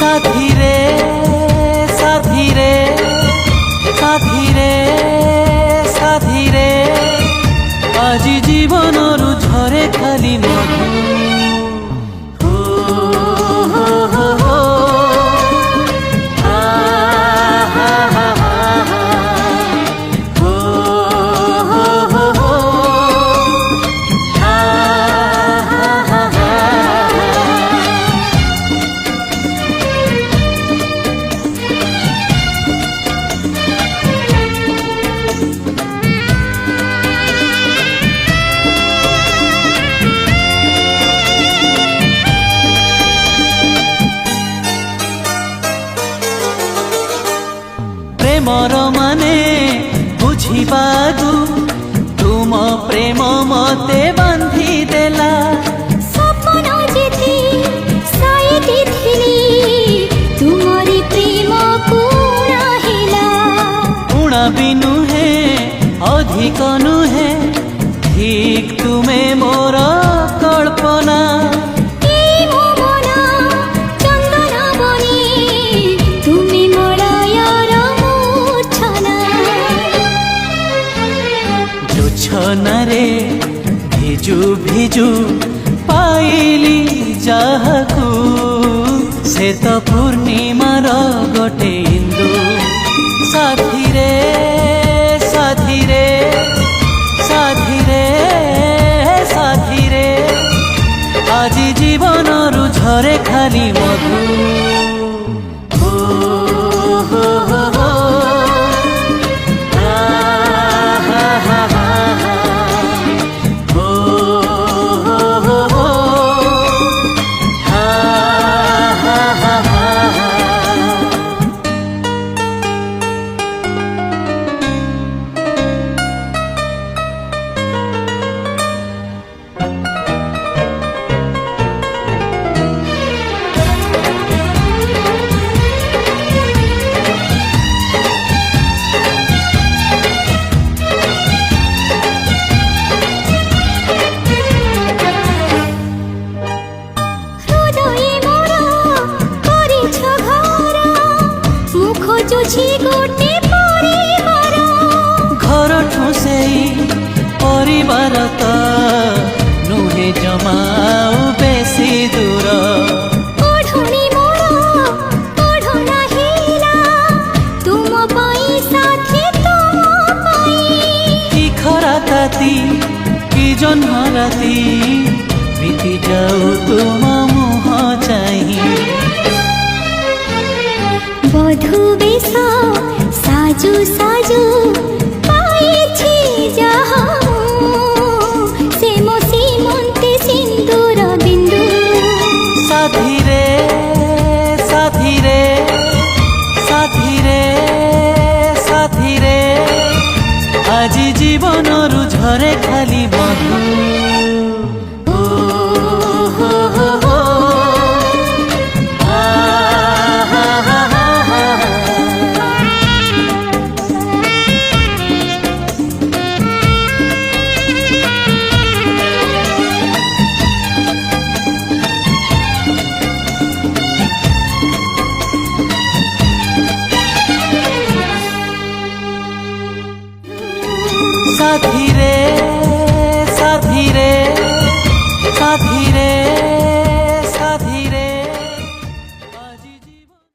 साथी रे साथी रे साथी रे साथी रे আজি জীবনরু ঝরে খালি মধু प्रेमर माने बुझिबागु तुम प्रेम मते बांधी देला सपन जेथि साइति थिली तुमरी प्रेम कुणा हिला उणा बिनु है अधिक नुहे ठीक तुमे मोर कल्पना रे भिजु भिजु पाइली जाहाकू से तो पूर्णिमार गोटे इंदु साथी रे साथी रे साथी रे साथी रे আজি জীবনরু ঝরে খালি মধু घर ठुसेई परिवार त नुहे जमाऊ बेसी दूर कि खरा ताती कि जन्म राती बीती जाऊ तुम मुह चाही बधु बेश साजु साजु पाइछि जाहा से मो सीमंते सिंदूर बिंदु साथी रे साथी रे साथी रे साथी रे আজি জীবনরু ঝরে খালি মধু साथी रे